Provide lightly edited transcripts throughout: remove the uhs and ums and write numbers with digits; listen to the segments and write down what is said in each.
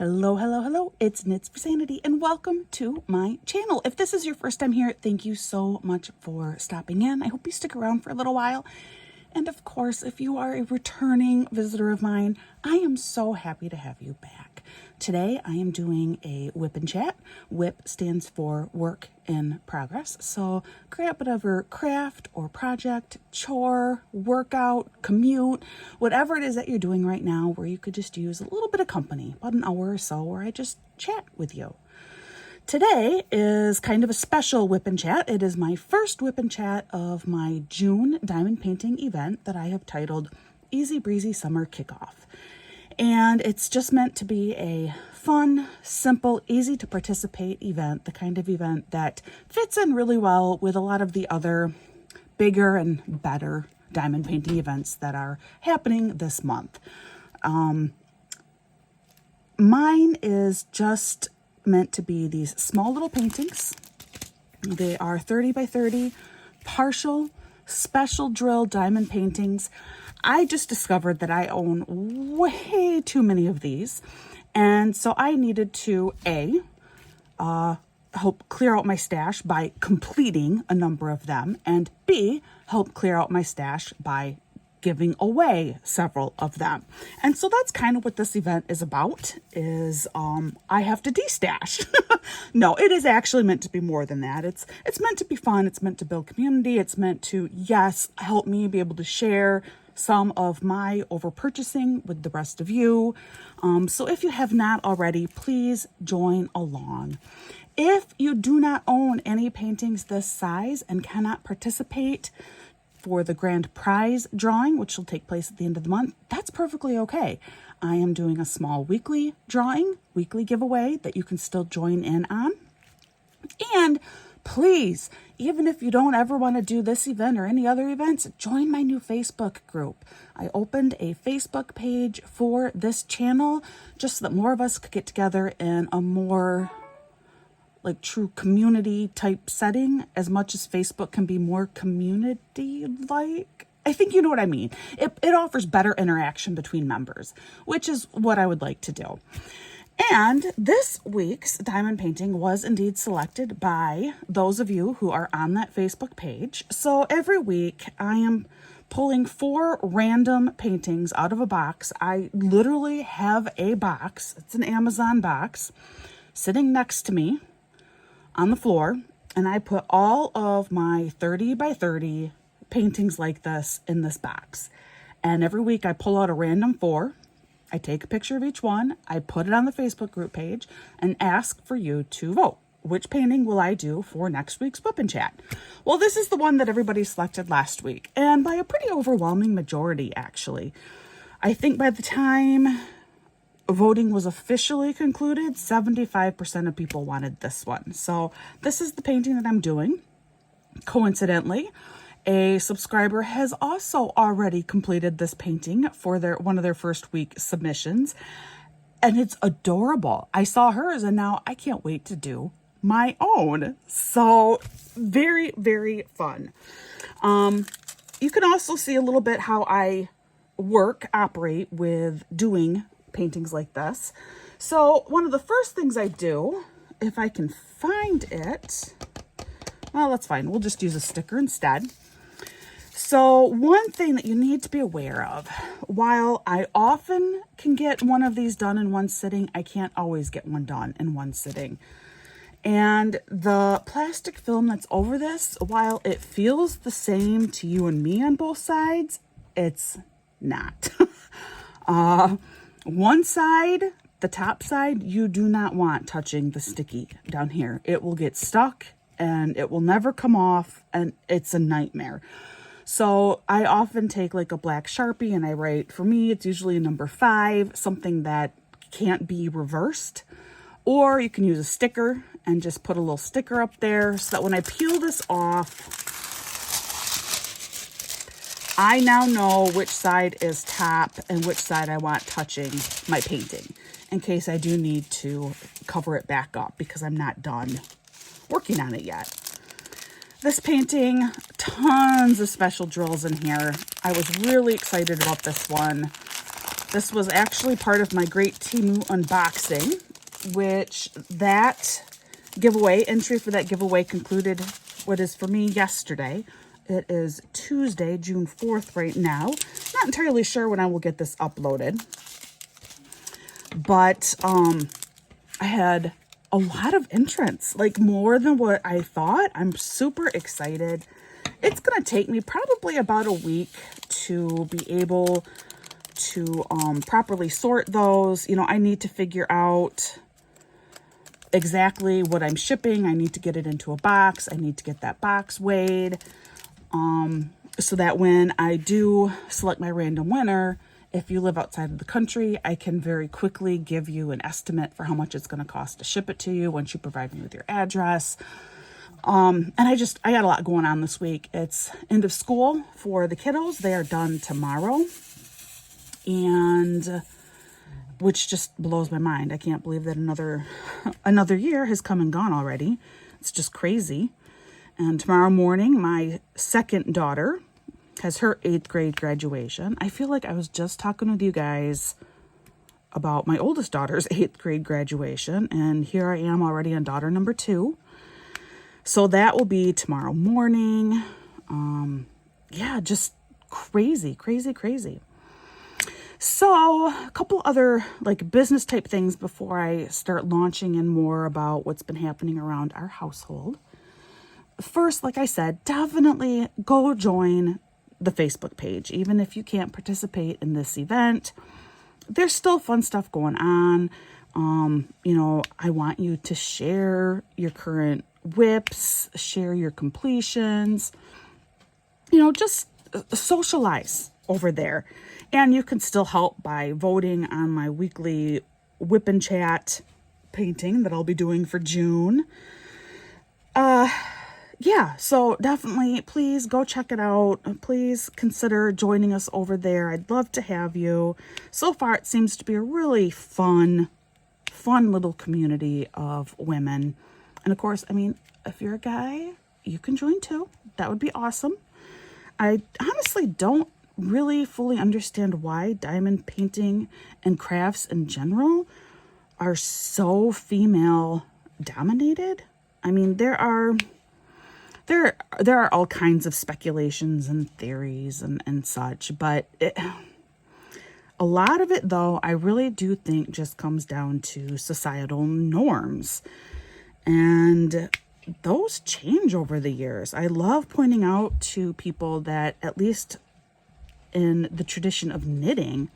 Hello, hello, hello. It's Knits for Sanity and welcome to my channel. If this is your first time here, thank you so much for stopping in. I hope you stick around for a little while. And of course, if you are a returning visitor of mine, I am so happy to have you back. Today, I am doing a WIP Chat. WIP stands for Work in Progress. So grab whatever craft or project, chore, workout, commute, whatever it is that you're doing right now where you could just use a little bit of company, about an hour or so, where I just chat with you. Today is kind of a special WIP Chat. It is my first WIP Chat of my June diamond painting event that I have titled Easy Breezy Summer Kickoff. And it's just meant to be a fun, simple, easy to participate event, the kind of event that fits in really well with a lot of the other bigger and better diamond painting events that are happening this month. Mine is just meant to be these small little paintings. They are 30 by 30 partial special drill diamond paintings. I just discovered that I own way too many of these, and so I needed to help clear out my stash by completing a number of them, and B, help clear out my stash by giving away several of them. And so that's kind of what this event is about, is I have to destash. No, it is actually meant to be more than that. It's meant to be fun. It's meant to build community. It's meant to, yes, help me be able to share some of my over purchasing with the rest of you. So if you have not already, please join along. If you do not own any paintings this size and cannot participate for the grand prize drawing, which will take place at the end of the month, that's perfectly okay. I am doing a small weekly drawing, weekly giveaway that you can still join in on. And please, even if you don't ever want to do this event or any other events, join my new Facebook group. I opened a Facebook page for this channel just so that more of us could get together in a more like true community type setting, as much as Facebook can be more community like. I think you know what I mean. It offers better interaction between members, which is what I would like to do. And this week's diamond painting was indeed selected by those of you who are on that Facebook page. So every week I am pulling 4 random paintings out of a box. I literally have a box. It's an Amazon box sitting next to me on the floor, and I put all of my 30 by 30 paintings like this in this box. And every week I pull out a random 4. I take a picture of each one, I put it on the Facebook group page, and ask for you to vote. Which painting will I do for next week's WIP Chat? Well, this is the one that everybody selected last week, and by a pretty overwhelming majority, actually. I think by the time voting was officially concluded, 75% of people wanted this one. So this is the painting that I'm doing. Coincidentally, a subscriber has also already completed this painting for one of their first week submissions, and it's adorable. I saw hers, and now I can't wait to do my own. So very, very fun. You can also see a little bit how I operate with doing paintings like this. So one of the first things I do, if I can find it, well, that's fine. We'll just use a sticker instead. So one thing that you need to be aware of, while I often can get one of these done in one sitting, I can't always get one done in one sitting. And the plastic film that's over this, while it feels the same to you and me on both sides, it's not. One side, the top side, you do not want touching the sticky down here. It will get stuck and it will never come off, and it's a nightmare. So I often take like a black Sharpie and I write, for me, it's usually a number 5, something that can't be reversed. Or you can use a sticker and just put a little sticker up there so that when I peel this off, I now know which side is top and which side I want touching my painting, in case I do need to cover it back up because I'm not done working on it yet. This painting, tons of special drills in here. I was really excited about this one. This was actually part of my great TEMU unboxing, which that giveaway, entry for that giveaway concluded what is for me yesterday. It is Tuesday, June 4th right now. Not entirely sure when I will get this uploaded. But I had a lot of entrants, like more than what I thought. I'm super excited. It's going to take me probably about a week to be able to properly sort those. You know, I need to figure out exactly what I'm shipping. I need to get it into a box. I need to get that box weighed so that when I do select my random winner, if you live outside of the country, I can very quickly give you an estimate for how much it's going to cost to ship it to you once you provide me with your address. And I got a lot going on this week. It's end of school for the kiddos. They are done tomorrow, and which just blows my mind. I can't believe that another year has come and gone already. It's just crazy. And tomorrow morning, my second daughter has her 8th grade graduation. I feel like I was just talking with you guys about my oldest daughter's 8th grade graduation, and here I am already on daughter number 2. So that will be tomorrow morning. Yeah, just crazy, crazy, crazy. So a couple other like business type things before I start launching in more about what's been happening around our household. First, like I said, definitely go join the Facebook page. Even if you can't participate in this event, there's still fun stuff going on. You know, I want you to share your current WIPs, share your completions, you know, just socialize over there. And you can still help by voting on my weekly WIP Chat painting that I'll be doing for June. Yeah, so definitely please go check it out. Please consider joining us over there. I'd love to have you. So far, it seems to be a really fun little community of women. And of course, I mean, if you're a guy, you can join too. That would be awesome. I honestly don't really fully understand why diamond painting and crafts in general are so female dominated. I mean, there are all kinds of speculations and theories and such, but a lot of it, though, I really do think just comes down to societal norms. And those change over the years. I love pointing out to people that, at least in the tradition of knitting,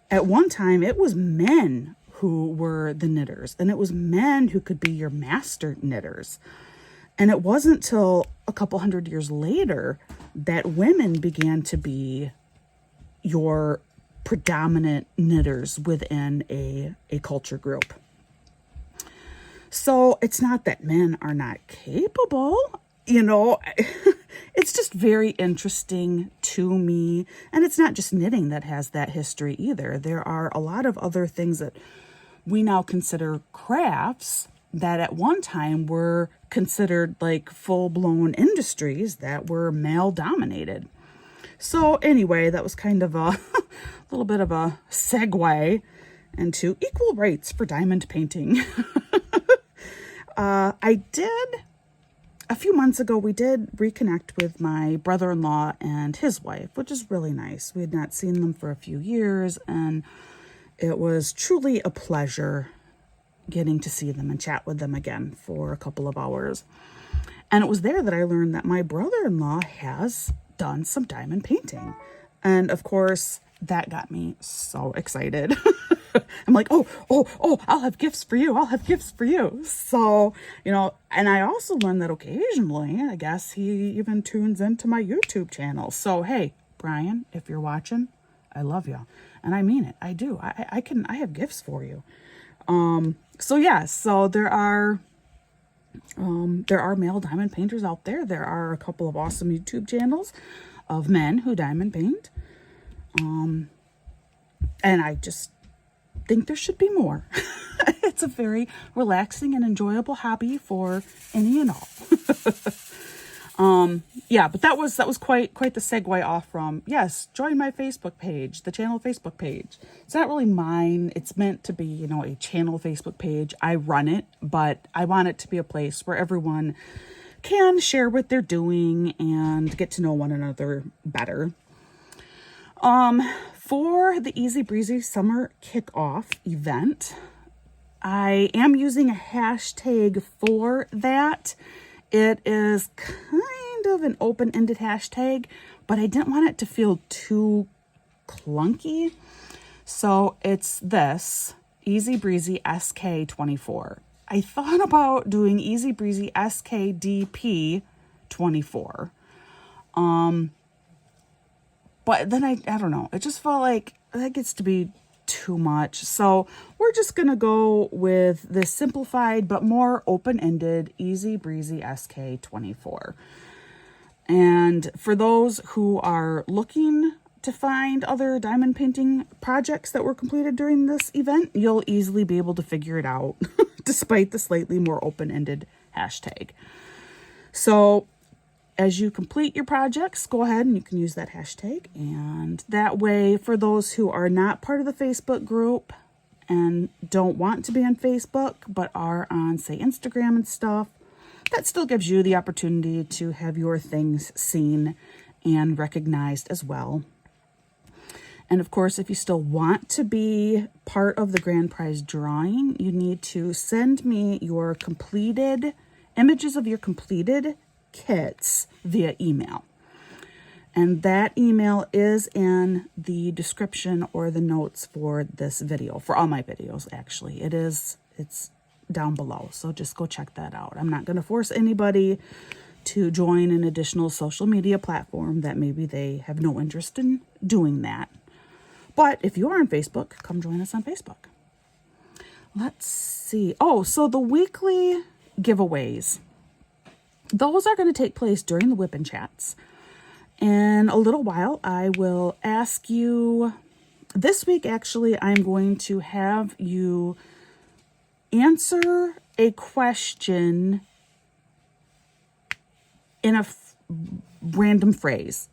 at one time it was men who were the knitters, and it was men who could be your master knitters. And it wasn't till a couple hundred years later that women began to be your predominant knitters within a culture group. So it's not that men are not capable, you know, it's just very interesting to me. And it's not just knitting that has that history either. There are a lot of other things that we now consider crafts that at one time were considered like full-blown industries that were male-dominated. So anyway, that was kind of a little bit of a segue into equal rights for diamond painting. A few months ago, we did reconnect with my brother-in-law and his wife, which is really nice. We had not seen them for a few years, and it was truly a pleasure getting to see them and chat with them again for a couple of hours. And it was there that I learned that my brother-in-law has done some diamond painting. And of course, that got me so excited. I'm like, oh, I'll have gifts for you. I'll have gifts for you. So, you know, and I also learned that occasionally, I guess he even tunes into my YouTube channel. So, hey, Brian, if you're watching, I love you. And I mean it. I do. I have gifts for you. So yeah, so there are male diamond painters out there. There are a couple of awesome YouTube channels of men who diamond paint. And I just think there should be more. It's a very relaxing and enjoyable hobby for any and all. Yeah, but that was quite the segue off from, yes, join my Facebook page, the channel Facebook page. It's not really mine. It's meant to be, you know, a channel Facebook page. I run it, but I want it to be a place where everyone can share what they're doing and get to know one another better. For the Easy Breezy Summer Kickoff event, I am using a hashtag for that. It is kind of an open-ended hashtag, but I didn't want it to feel too clunky. So it's this, Easy Breezy SK24. I thought about doing Easy Breezy SKDP24. But then I don't know. It just felt like that gets to be too much. So we're just going to go with this simplified but more open-ended Easy Breezy SK24. And for those who are looking to find other diamond painting projects that were completed during this event, you'll easily be able to figure it out despite the slightly more open-ended hashtag. So as you complete your projects, go ahead and you can use that hashtag. And that way, for those who are not part of the Facebook group and don't want to be on Facebook, but are on, say, Instagram and stuff, that still gives you the opportunity to have your things seen and recognized as well. And of course, if you still want to be part of the grand prize drawing, you need to send me your completed images of your completed kits via email. And that email is in the description or the notes for this video, for all my videos, actually. It's down below, so just go check that out. I'm not going to force anybody to join an additional social media platform that maybe they have no interest in doing that. But if you are on Facebook, come join us on Facebook. Let's see. Oh, so the weekly giveaways. Those are going to take place during the WIP Chats. In a little while, I will ask you, this week actually, I'm going to have you answer a question in a random phrase.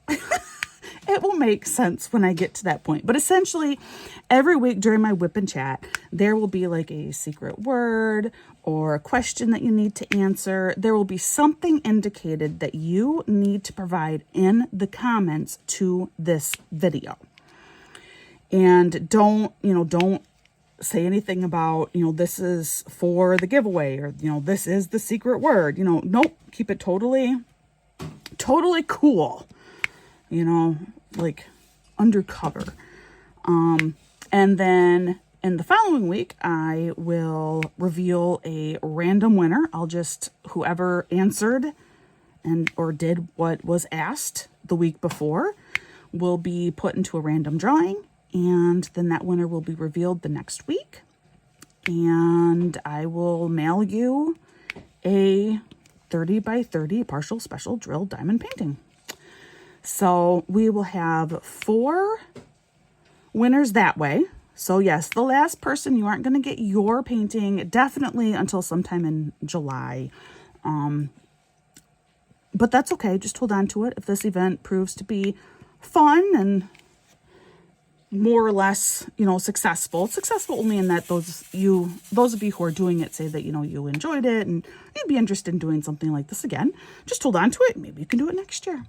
It will make sense when I get to that point. But essentially, every week during my WIP Chat, there will be like a secret word or a question that you need to answer. There will be something indicated that you need to provide in the comments to this video. And don't say anything about, this is for the giveaway, or, this is the secret word. Nope, keep it totally cool. Like undercover. And then in the following week, I will reveal a random winner. Whoever answered or did what was asked the week before will be put into a random drawing. And then that winner will be revealed the next week. And I will mail you a 30 by 30 partial special drill diamond painting. So we will have 4 winners that way. So yes, the last person, you aren't going to get your painting definitely until sometime in July. But that's okay. Just hold on to it. If this event proves to be fun and more or less, successful only in that those of you who are doing it say that, you enjoyed it and you'd be interested in doing something like this again. Just hold on to it. Maybe you can do it next year.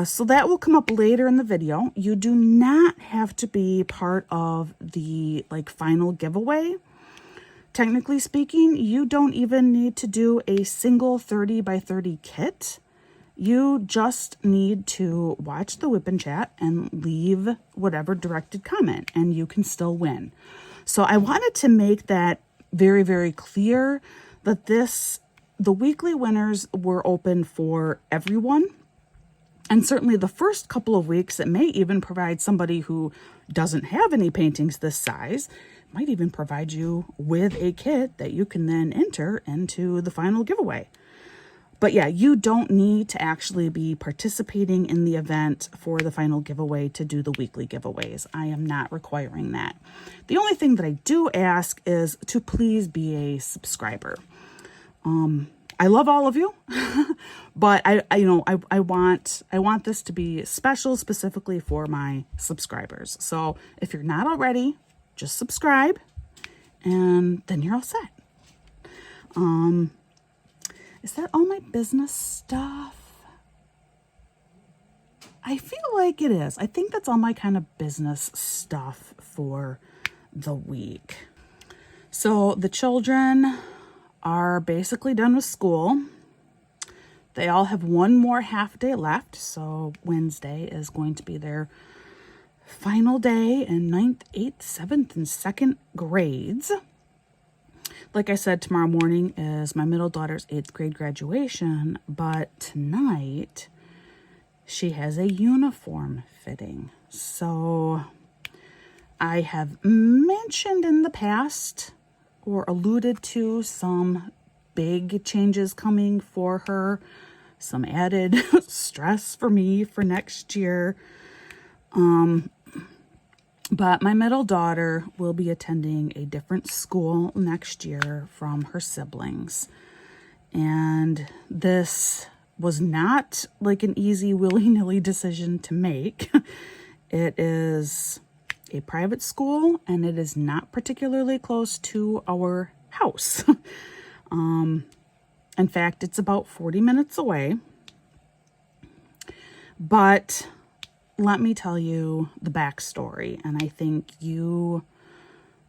So that will come up later in the video. You do not have to be part of the final giveaway. Technically speaking, you don't even need to do a single 30 by 30 kit. You just need to watch the WIP Chat and leave whatever directed comment, and you can still win. So I wanted to make that very, very clear that the weekly winners were open for everyone. And certainly the first couple of weeks, it may even provide somebody who doesn't have any paintings this size, might even provide you with a kit that you can then enter into the final giveaway. But yeah, you don't need to actually be participating in the event for the final giveaway to do the weekly giveaways. I am not requiring that. The only thing that I do ask is to please be a subscriber. I love all of you, but I want this to be special specifically for my subscribers. So if you're not already, just subscribe and then you're all set. Is that all my business stuff? I feel like it is. I think that's all my kind of business stuff for the week. So the children are basically done with school. They all have one more half day left. So Wednesday is going to be their final day in 9th, 8th, 7th, and 2nd grades. Like I said, tomorrow morning is my middle daughter's 8th grade graduation, but tonight she has a uniform fitting. So I have mentioned in the past or alluded to some big changes coming for her, some added stress for me for next year. But my middle daughter will be attending a different school next year from her siblings. And this was not like an easy willy-nilly decision to make. It is a private school and it is not particularly close to our house. In fact, it's about 40 minutes away. But let me tell you the backstory, and I think you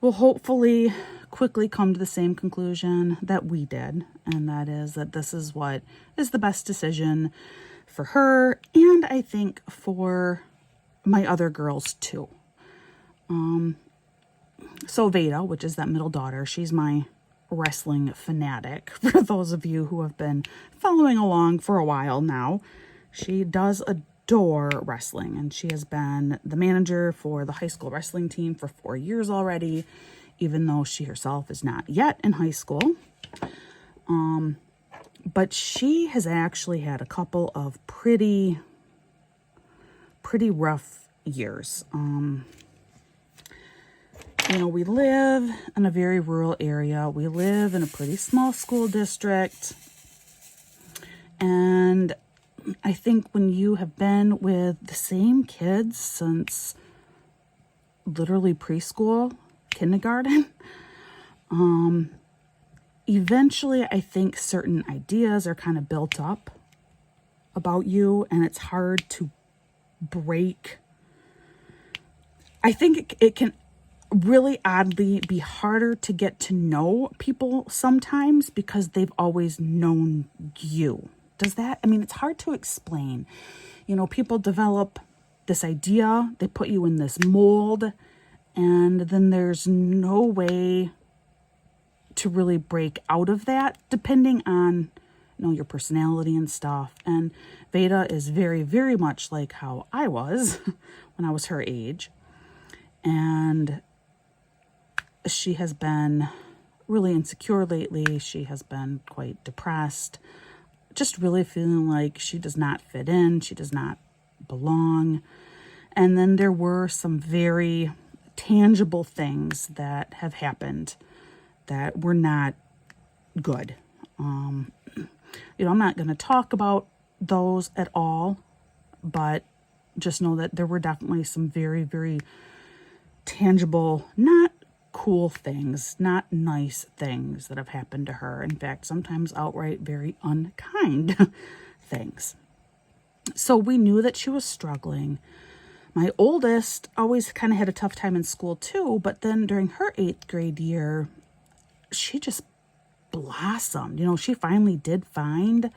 will hopefully quickly come to the same conclusion that we did, and that is that this is what is the best decision for her, and I think for my other girls too. So Veda, which is that middle daughter, she's my wrestling fanatic. For those of you who have been following along for a while now, she does adore wrestling, and she has been the manager for the high school wrestling team for 4 years already, even though she herself is not yet in high school. But she has actually had a couple of pretty rough years. We live in a very rural area. We live in a pretty small school district. And I think when you have been with the same kids since literally preschool, kindergarten, eventually I think certain ideas are kind of built up about you, and it's hard to break. I think it can really oddly be harder to get to know people sometimes because they've always known you. Does that? I mean, it's hard to explain. People develop this idea, they put you in this mold, and then there's no way to really break out of that, depending on, your personality and stuff. And Veda is very, very much like how I was when I was her age. And she has been really insecure lately. She has been quite depressed, just really feeling like she does not fit in. She does not belong. And then there were some very tangible things that have happened that were not good. I'm not going to talk about those at all, but just know that there were definitely some very, very tangible, not cool things, not nice things that have happened to her. In fact, sometimes outright very unkind things. So we knew that she was struggling. My oldest always kind of had a tough time in school too, but then during her 8th grade year, she just blossomed. She finally did find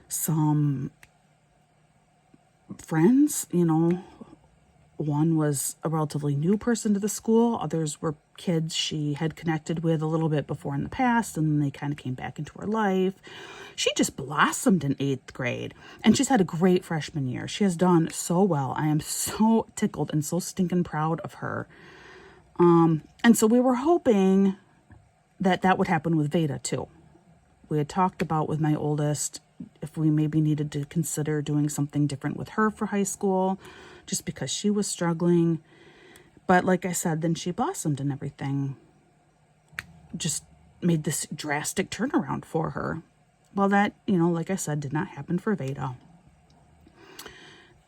some friends. One was a relatively new person to the school. Others were kids she had connected with a little bit before in the past, and then they kind of came back into her life. She just blossomed in 8th grade, and she's had a great freshman year. She has done so well. I am so tickled and so stinking proud of her. And so we were hoping that would happen with Veda too. We had talked about with my oldest if we maybe needed to consider doing something different with her for high school, just because she was struggling. But like I said, then she blossomed and everything just made this drastic turnaround for her. Well, that, like I said, did not happen for Veda.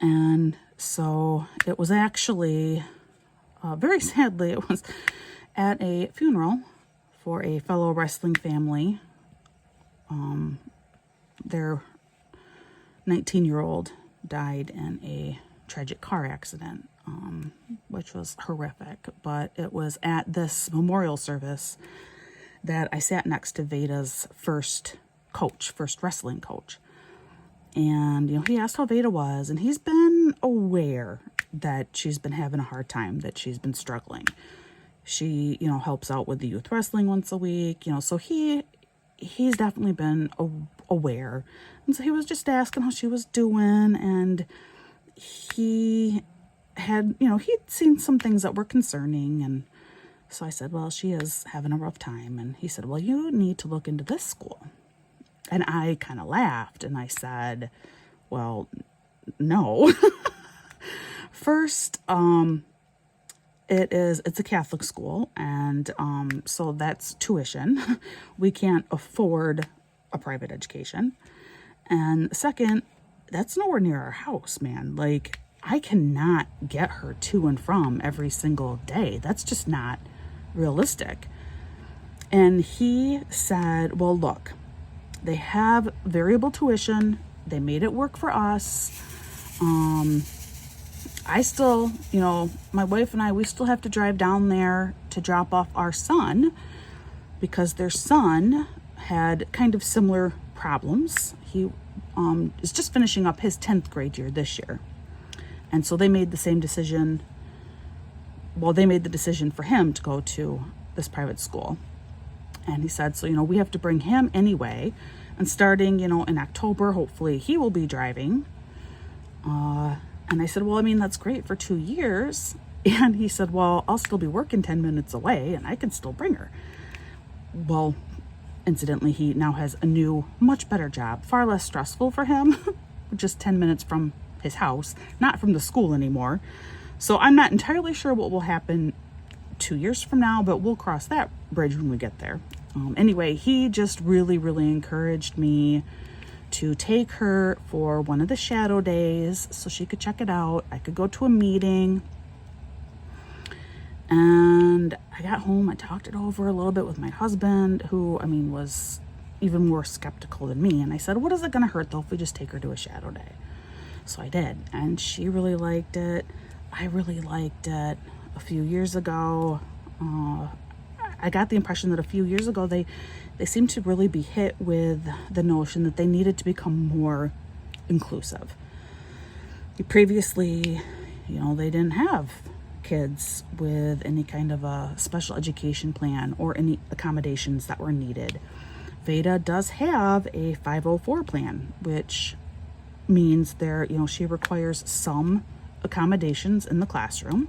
And so it was actually, very sadly, it was at a funeral for a fellow wrestling family. Their 19-year-old died in a tragic car accident, which was horrific. But it was at this memorial service that I sat next to Veda's first wrestling coach. And, he asked how Veda was, and he's been aware that she's been having a hard time, that she's been struggling. She, helps out with the youth wrestling once a week, so he's definitely been aware. And so he was just asking how she was doing, and he had, he'd seen some things that were concerning. And so I said, well, she is having a rough time. And he said, well, you need to look into this school. And I kind of laughed, and I said, well, no. First, it's a Catholic school, and so that's tuition. We can't afford a private education. And second, that's nowhere near our house, man. Like, I cannot get her to and from every single day. That's just not realistic. And he said, well, look, they have variable tuition. They made it work for us. I still, my wife and I, we still have to drive down there to drop off our son because their son had kind of similar problems. He is just finishing up his 10th grade year this year. And so they made the same decision. Well, they made the decision for him to go to this private school. And he said, so, we have to bring him anyway. And starting, in October, hopefully he will be driving. And I said, well, that's great for 2 years. And he said, well, I'll still be working 10 minutes away and I can still bring her. Well, incidentally, he now has a new, much better job, far less stressful for him, just 10 minutes from his house, not from the school anymore. So I'm not entirely sure what will happen 2 years from now, but we'll cross that bridge when we get there. Anyway, he just really, really encouraged me to take her for one of the shadow days so she could check it out. I could go to a meeting. And I got home, I talked it over a little bit with my husband, who, was even more skeptical than me. And I said, what is it going to hurt, though, if we just take her to a shadow day? So I did. And she really liked it. I really liked it. A few years ago, I got the impression that a few years ago, they seemed to really be hit with the notion that they needed to become more inclusive. Previously, they didn't have kids with any kind of a special education plan or any accommodations that were needed. Veda does have a 504 plan, which means she requires some accommodations in the classroom.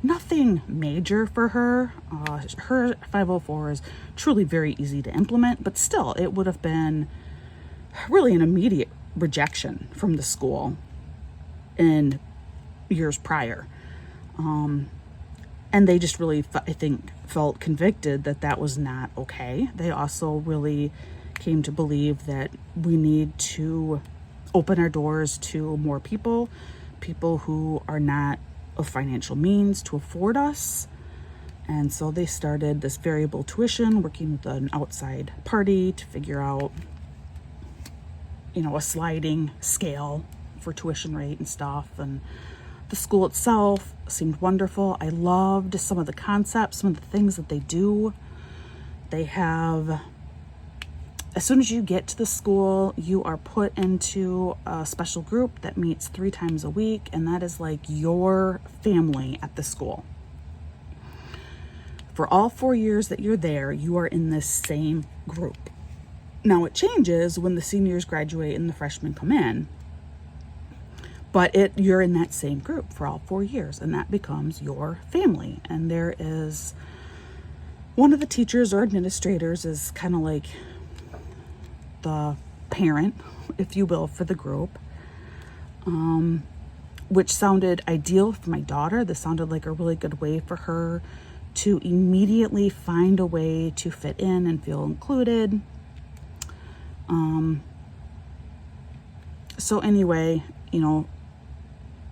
Nothing major for her. Her 504 is truly very easy to implement, but still, it would have been really an immediate rejection from the school in years prior. And they just really, I think, felt convicted that was not okay. They also really came to believe that we need to open our doors to more people who are not of financial means to afford us. And so they started this variable tuition, working with an outside party to figure out, a sliding scale for tuition rate and stuff. And the school itself seemed wonderful. I loved some of the concepts, some of the things that they do. They have, as soon as you get to the school, you are put into a special group that meets 3 times a week, and that is like your family at the school. For all 4 years that you're there, you are in this same group. Now, it changes when the seniors graduate and the freshmen come in, but you're in that same group for all 4 years, and that becomes your family. And there is one of the teachers or administrators is kind of like the parent, if you will, for the group, which sounded ideal for my daughter. This sounded like a really good way for her to immediately find a way to fit in and feel included. So anyway, you know,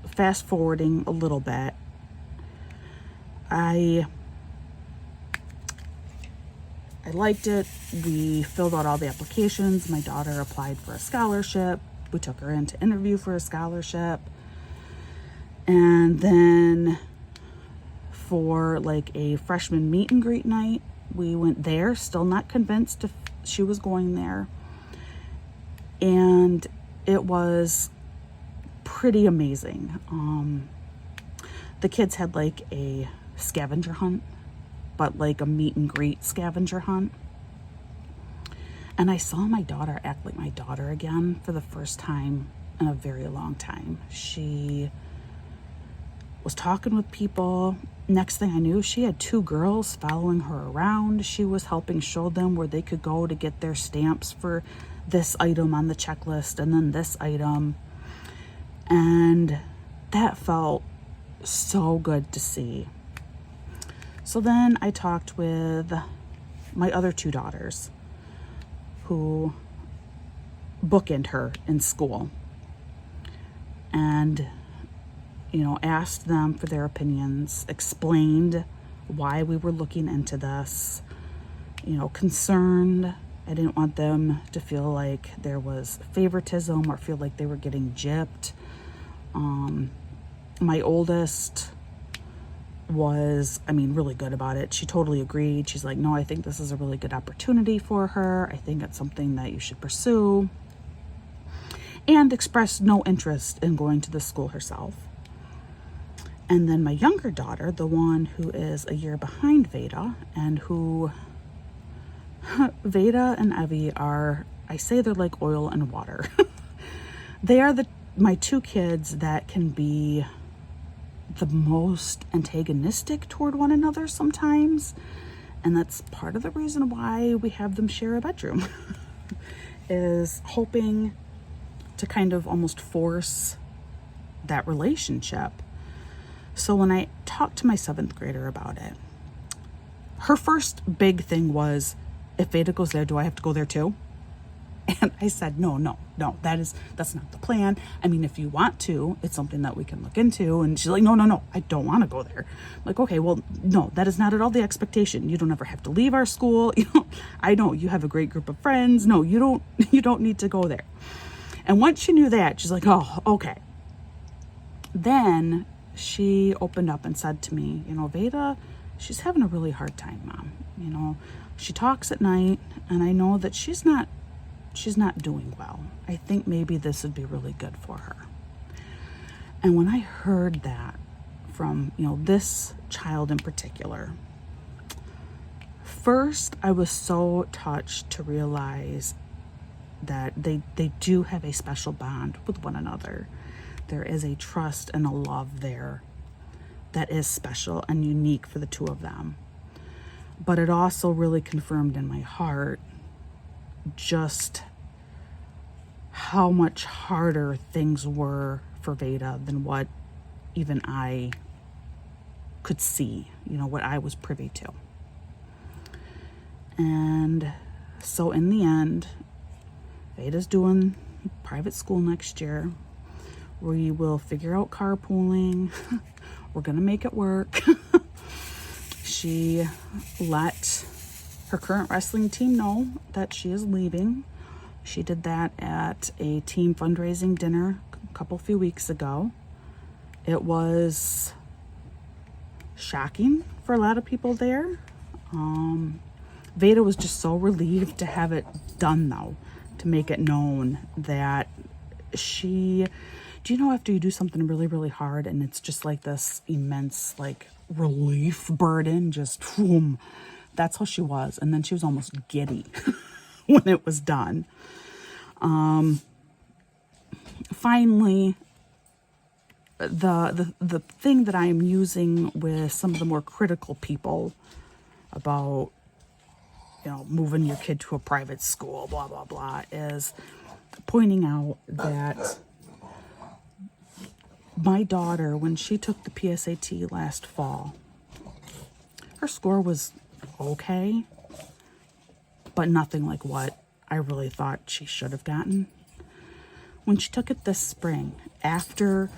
fast forwarding a little bit, I liked it. We filled out all the applications. My daughter applied for a scholarship. We took her in to interview for a scholarship. And then for like a freshman meet and greet night, we went there, still not convinced if she was going there. And it was pretty amazing. The kids had like a scavenger hunt, but like a meet and greet scavenger hunt. And I saw my daughter act like my daughter again for the first time in a very long time. She was talking with people. Next thing I knew, she had 2 girls following her around. She was helping show them where they could go to get their stamps for this item on the checklist and then this item. And that felt so good to see. So then I talked with my other 2 daughters who bookend her in school, and, you know, asked them for their opinions, explained why we were looking into this, you know, concerned. I didn't want them to feel like there was favoritism or feel like they were getting gypped. My oldest was, I mean, really good about it. She totally agreed. She's like, no, I think this is a really good opportunity for her. I think it's something that you should pursue. And expressed no interest in going to the school herself. And then my younger daughter, the one who is a year behind Veda, and who Veda and Evie are, I say they're like oil and water. They are my 2 kids that can be the most antagonistic toward one another sometimes. And that's part of the reason why we have them share a bedroom, is hoping to kind of almost force that relationship. So when I talked to my 7th grader about it, her first big thing was, if Veda goes there, do I have to go there too? And I said, no, that's not the plan. I mean, if you want to, it's something that we can look into. And she's like, no, I don't want to go there. I'm like, okay, well, no, that is not at all the expectation. You don't ever have to leave our school. You know, I know you have a great group of friends. No, you don't need to go there. And once she knew that, she's like, oh, okay. Then she opened up and said to me, you know, Veda, she's having a really hard time, Mom. You know, she talks at night, and I know that she's not doing well. I think maybe this would be really good for her. And when I heard that from, you know, this child in particular, first I was so touched to realize that they do have a special bond with one another. There is a trust and a love there that is special and unique for the 2 of them. But it also really confirmed in my heart just how much harder things were for Veda than what even I could see, you know, what I was privy to. And so in the end, Veda's doing private school next year. We will figure out carpooling. We're gonna make it work. She let her current wrestling team know that she is leaving. She did that at a team fundraising dinner a few weeks ago. It was shocking for a lot of people there. Veda was just so relieved to have it done, though, to make it known that do you know, after you do something really, really hard and it's just like this immense, like, relief burden, just whoom, that's how she was. And then she was almost giddy when it was done. Finally, the thing that I am using with some of the more critical people about, you know, moving your kid to a private school, blah, blah, blah, is pointing out that my daughter, when she took the PSAT last fall, her score was okay, but nothing like what I really thought she should have gotten when she took it this spring, after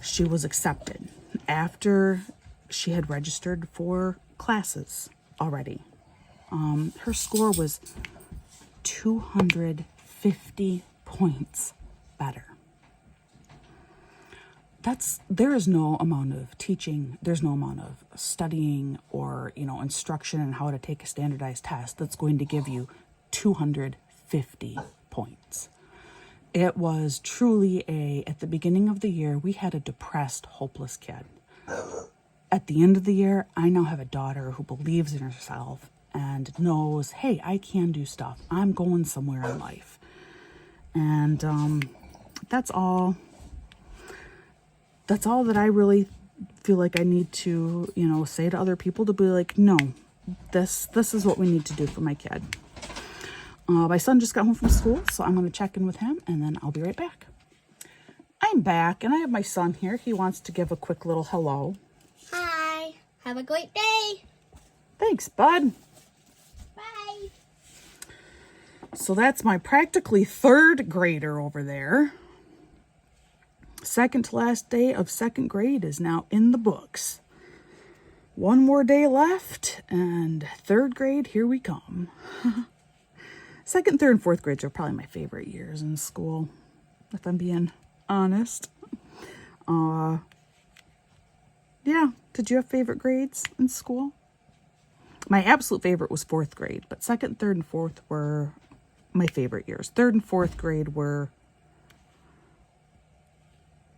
she was accepted, after she had registered for classes already. Her score was 250 points better. There is no amount of teaching, there's no amount of studying or, instruction on how to take a standardized test that's going to give you 250 points. It was truly at the beginning of the year, we had a depressed, hopeless kid. At the end of the year, I now have a daughter who believes in herself and knows, hey, I can do stuff. I'm going somewhere in life. And that's all that I really feel like I need to, say to other people, to be like, no, this is what we need to do for my kid. My son just got home from school, so I'm going to check in with him, and then I'll be right back. I'm back, and I have my son here. He wants to give a quick little hello. Hi. Have a great day. Thanks, bud. Bye. So that's my practically third grader over there. Second to last day of second grade is now in the books. One more day left, and third grade, here we come. Second, third, and fourth grades are probably my favorite years in school, if I'm being honest. Yeah, did you have favorite grades in school? My absolute favorite was fourth grade, but second, third, and fourth were my favorite years. Third and fourth grade were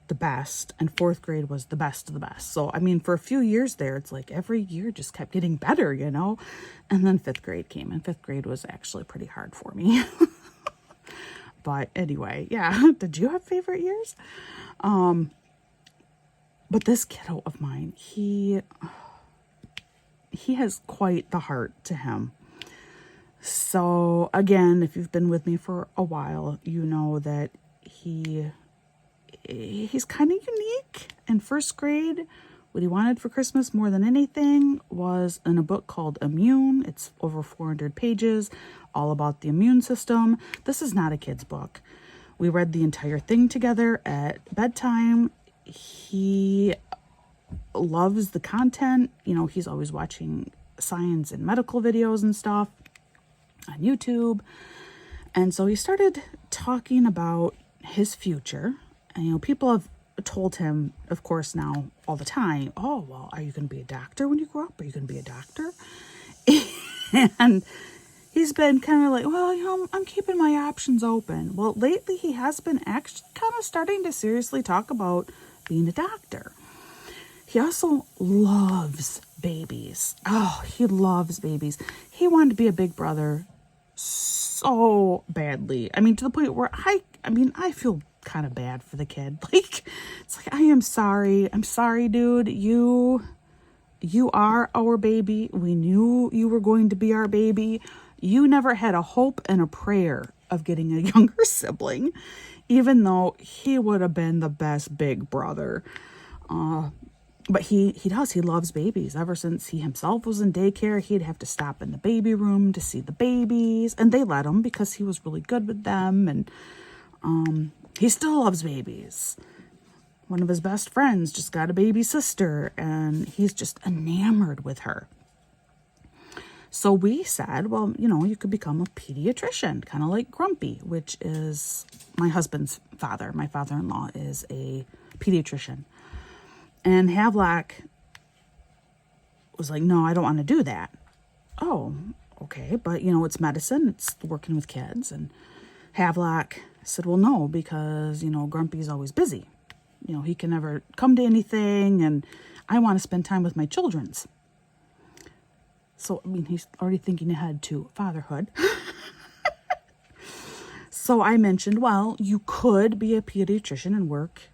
the best, and fourth grade was the best of the best. So, for a few years there, it's like every year just kept getting better, and then fifth grade came, and fifth grade was actually pretty hard for me. But anyway, yeah. Did you have favorite years? But this kiddo of mine, he has quite the heart to him. So again, if you've been with me for a while, you know that he's kind of unique. In first grade, what he wanted for Christmas more than anything was in a book called Immune. It's over 400 pages, all about the immune system. This is not a kid's book. We read the entire thing together at bedtime. He loves the content. He's always watching science and medical videos and stuff on YouTube. And so he started talking about his future. And, people have told him, of course, now all the time, oh, well, are you going to be a doctor when you grow up? Are you going to be a doctor? And he's been kind of like, well, I'm keeping my options open. Well, lately he has been actually kind of starting to seriously talk about being a doctor. He also loves babies. Oh, he loves babies. He wanted to be a big brother so badly. To the point where I feel kind of bad for the kid. It's like, I am sorry. I'm sorry, dude. You are our baby. We knew you were going to be our baby. You never had a hope and a prayer of getting a younger sibling, even though he would have been the best big brother. But he loves babies. Ever since he himself was in daycare, he'd have to stop in the baby room to see the babies, and they let him because he was really good with them. And he still loves babies. One of his best friends just got a baby sister, and he's just enamored with her. So we said, well, you could become a pediatrician, kind of like Grumpy, which is my husband's father. My father-in-law is a pediatrician. And Havelock was like, no, I don't want to do that. Oh, okay. But, it's medicine. It's working with kids. And Havelock said, well, no, because, Grumpy's always busy. He can never come to anything. And I want to spend time with my children's. So, he's already thinking ahead to fatherhood. So I mentioned, well, you could be a pediatrician and work,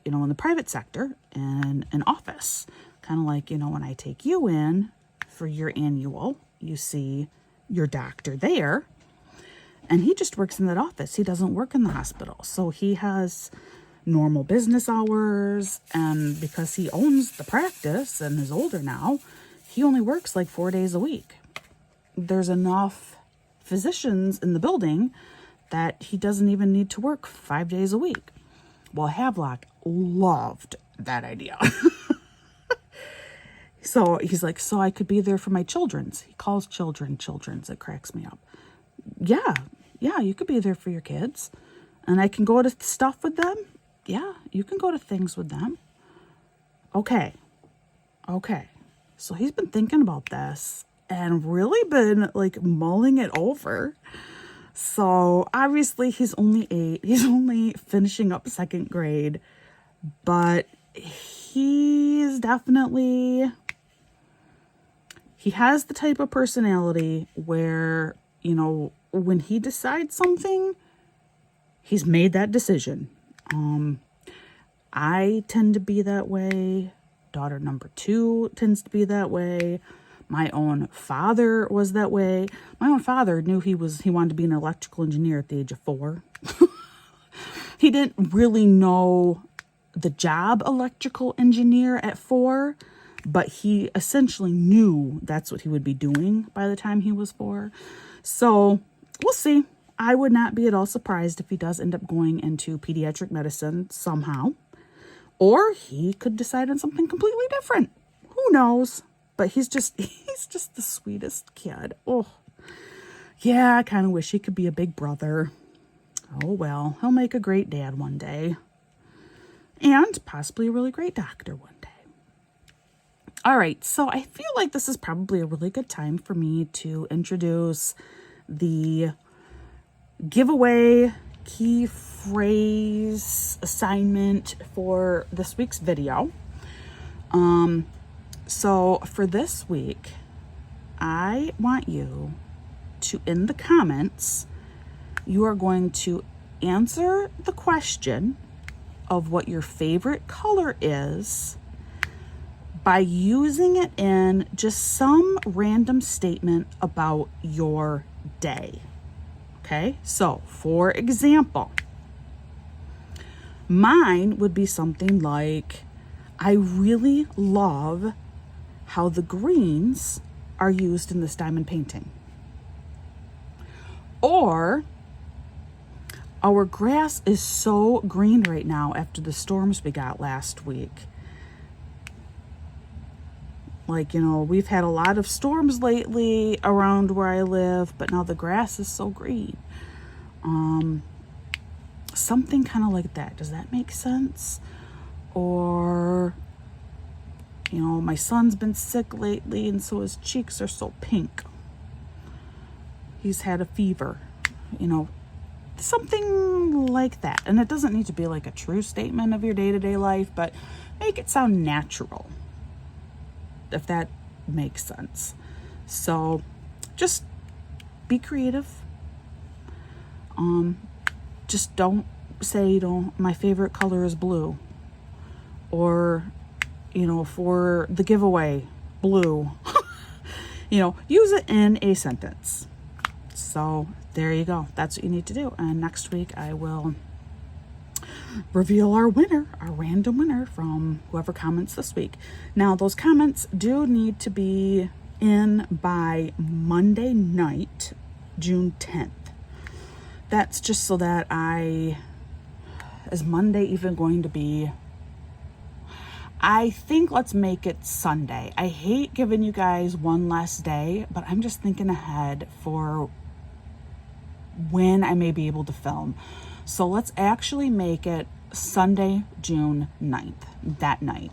in the private sector in an office. Kind of like, when I take you in for your annual, you see your doctor there. And he just works in that office. He doesn't work in the hospital. So he has normal business hours. And because he owns the practice and is older now, he only works like 4 days a week. There's enough physicians in the building that he doesn't even need to work 5 days a week. Well, Havelock loved that idea. So he's like, so I could be there for my children's. He calls children's. It cracks me up. Yeah, you could be there for your kids. And I can go to stuff with them. Yeah, you can go to things with them. Okay. So he's been thinking about this and really been like mulling it over. So obviously he's only 8. He's only finishing up 2nd grade. But he's definitely... He has the type of personality where, you know, when he decides something, he's made that decision. I tend to be that way. Daughter number 2 tends to be that way. My own father was that way. My own father knew he wanted to be an electrical engineer at the age of 4. He didn't really know the job electrical engineer at 4. But he essentially knew that's what he would be doing by the time he was 4. So we'll see. I would not be at all surprised if he does end up going into pediatric medicine somehow. Or he could decide on something completely different. Who knows? But he's just the sweetest kid. Oh, yeah, I kind of wish he could be a big brother. Oh, well, he'll make a great dad one day. And possibly a really great doctor one day. All right, so I feel like this is probably a really good time for me to introduce the giveaway key phrase assignment for this week's video. So for this week, I want you to, in the comments, you are going to answer the question of what your favorite color is by using it in just some random statement about your day. Okay, so for example, mine would be something like, I really love how the greens are used in this diamond painting. Or, our grass is so green right now after the storms we got last week. Like, you know, we've had a lot of storms lately around where I live, but now the grass is so green. Something kind of like that. Does that make sense? Or, you know, my son's been sick lately, and so his cheeks are so pink. He's had a fever, you know, something like that. And it doesn't need to be like a true statement of your day-to-day life, but make it sound natural, if that makes sense. So just be creative. Just don't say, you know, my favorite color is blue, or, you know, for the giveaway, blue. You know, use it in a sentence. So there you go. That's what you need to do. And next week I will reveal our winner, our random winner from whoever comments this week. Now, those comments do need to be in by Monday night, June 10th. That's just so that is Monday even going to be? I think let's make it Sunday. I hate giving you guys one less day, but I'm just thinking ahead for when I may be able to film. So let's actually make it Sunday, June 9th, that night.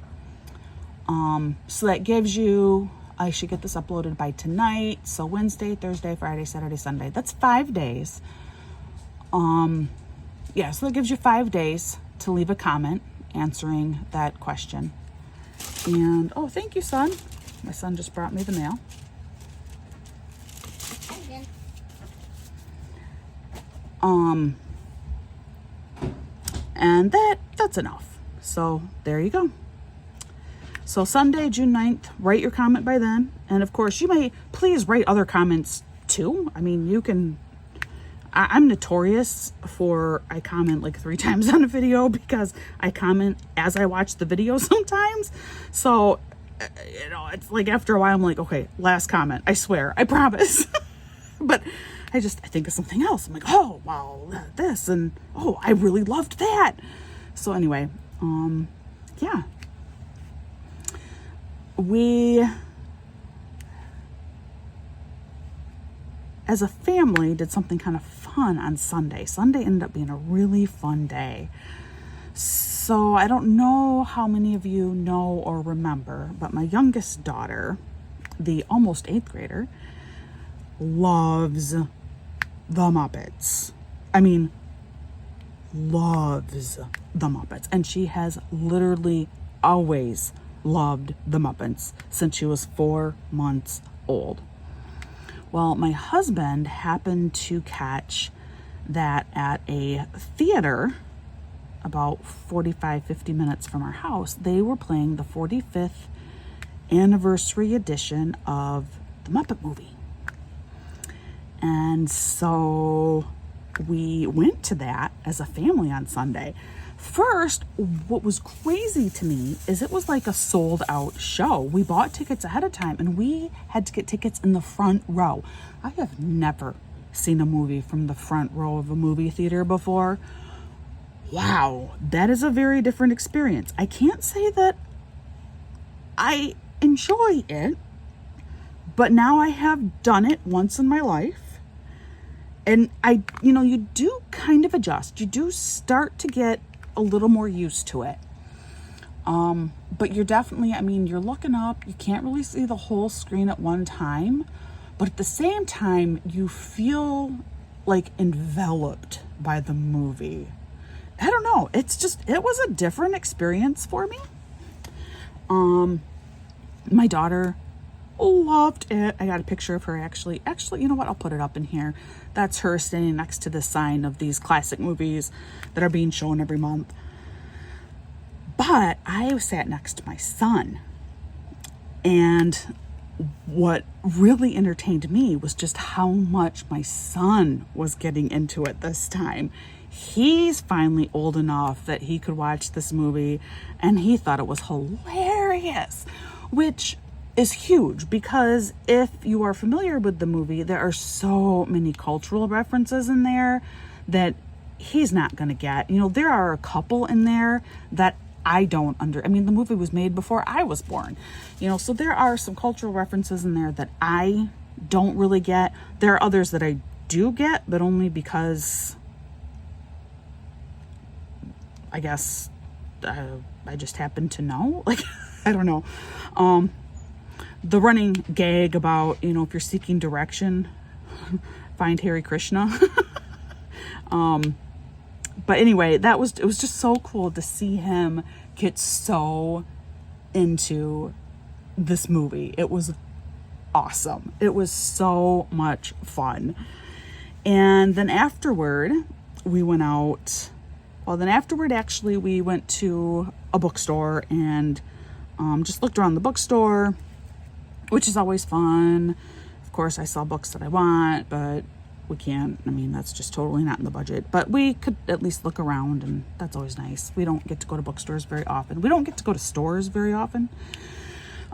So that gives you, I should get this uploaded by tonight. So Wednesday, Thursday, Friday, Saturday, Sunday. That's 5 days. Yeah, so that gives you 5 days to leave a comment answering that question. And, oh, thank you, son. My son just brought me the mail. And that's enough. So there you go. So Sunday, June 9th, write your comment by then. And of course, you may please write other comments too. I mean, you can, I'm notorious for, I comment like 3 times on a video because I comment as I watch the video sometimes. So, you know, it's like after a while, I'm like, okay, last comment, I swear, I promise. But I think of something else. I'm like, oh, well, this, and oh, I really loved that. So anyway, yeah. We, as a family, did something kind of fun on Sunday. Sunday ended up being a really fun day. So I don't know how many of you know or remember, but my youngest daughter, the almost 8th grader, loves the Muppets. I mean, loves the Muppets. And she has literally always loved the Muppets since she was 4 months old. Well, my husband happened to catch that at a theater about 50 minutes from our house. They were playing the 45th anniversary edition of the Muppet movie. And so we went to that as a family on Sunday. First, what was crazy to me is it was like a sold out show. We bought tickets ahead of time and we had to get tickets in the front row. I have never seen a movie from the front row of a movie theater before. Wow, that is a very different experience. I can't say that I enjoy it, but now I have done it once in my life. And you do kind of adjust. You do start to get a little more used to it. But you're definitely, you're looking up, you can't really see the whole screen at one time, but at the same time, you feel like enveloped by the movie. I don't know. It was a different experience for me. My daughter loved it. I got a picture of her actually, you know what? I'll put it up in here. That's her standing next to the sign of these classic movies that are being shown every month. But I sat next to my son, and what really entertained me was just how much my son was getting into it this time. He's finally old enough that he could watch this movie, and he thought it was hilarious, which is huge because if you are familiar with the movie, there are so many cultural references in there that he's not going to get. There are a couple in there that I don't the movie was made before I was born, so there are some cultural references in there that I don't really get. There are others that I do get, but only because I guess I just happen to know. I don't know. The running gag about, if you're seeking direction, find Hare Krishna. But anyway, it was just so cool to see him get so into this movie. It was awesome. It was so much fun. And then afterward, we went out. Well, then afterward, actually, we went to a bookstore and just looked around the bookstore, which is always fun. Of course, I saw books that I want, but we can't. That's just totally not in the budget. But we could at least look around, and that's always nice. We don't get to go to bookstores very often. We don't get to go to stores very often.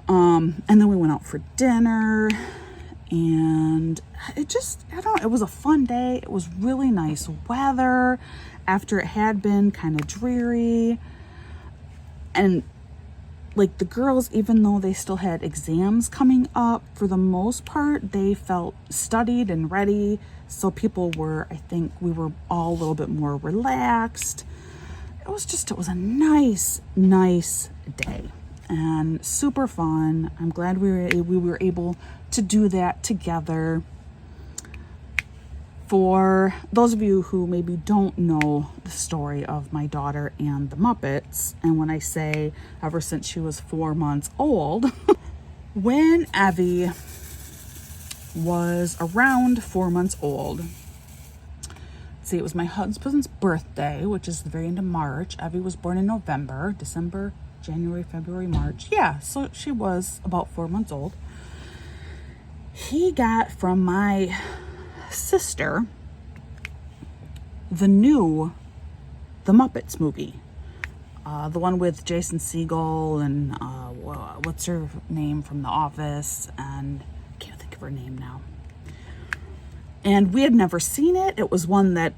And then we went out for dinner, and it was a fun day. It was really nice weather after it had been kind of dreary. And the girls, even though they still had exams coming up, for the most part, they felt studied and ready. So I think we were all a little bit more relaxed. It was a nice day and super fun. I'm glad we were able to do that together. For those of you who maybe don't know the story of my daughter and the Muppets, and when I say ever since she was 4 months old, when Evie was around 4 months old, it was my husband's birthday, which is the very end of March. Evie was born in November, December, January, February, March. Yeah, so she was about 4 months old. He got from my sister the Muppets movie, the one with Jason Segel and what's her name from The Office, and I can't think of her name now. And we had never seen it. It was one that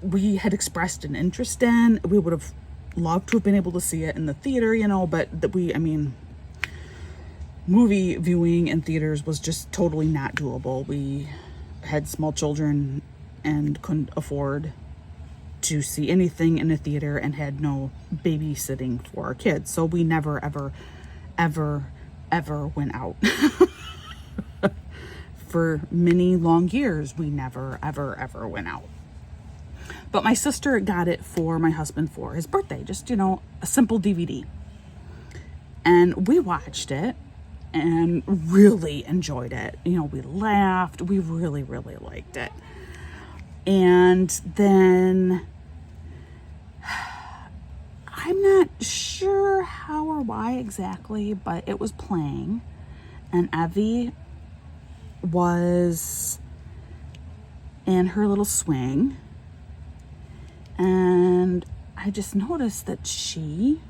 we had expressed an interest in. We would have loved to have been able to see it in the theater, but movie viewing in theaters was just totally not doable. We had small children and couldn't afford to see anything in a theater and had no babysitting for our kids. So we never, ever went out. For many long years, we never, ever went out. But my sister got it for my husband for his birthday, just, a simple DVD. And we watched it and really enjoyed it. We laughed. We really liked it. And then I'm not sure how or why exactly, but it was playing, and Evie was in her little swing, and I just noticed that she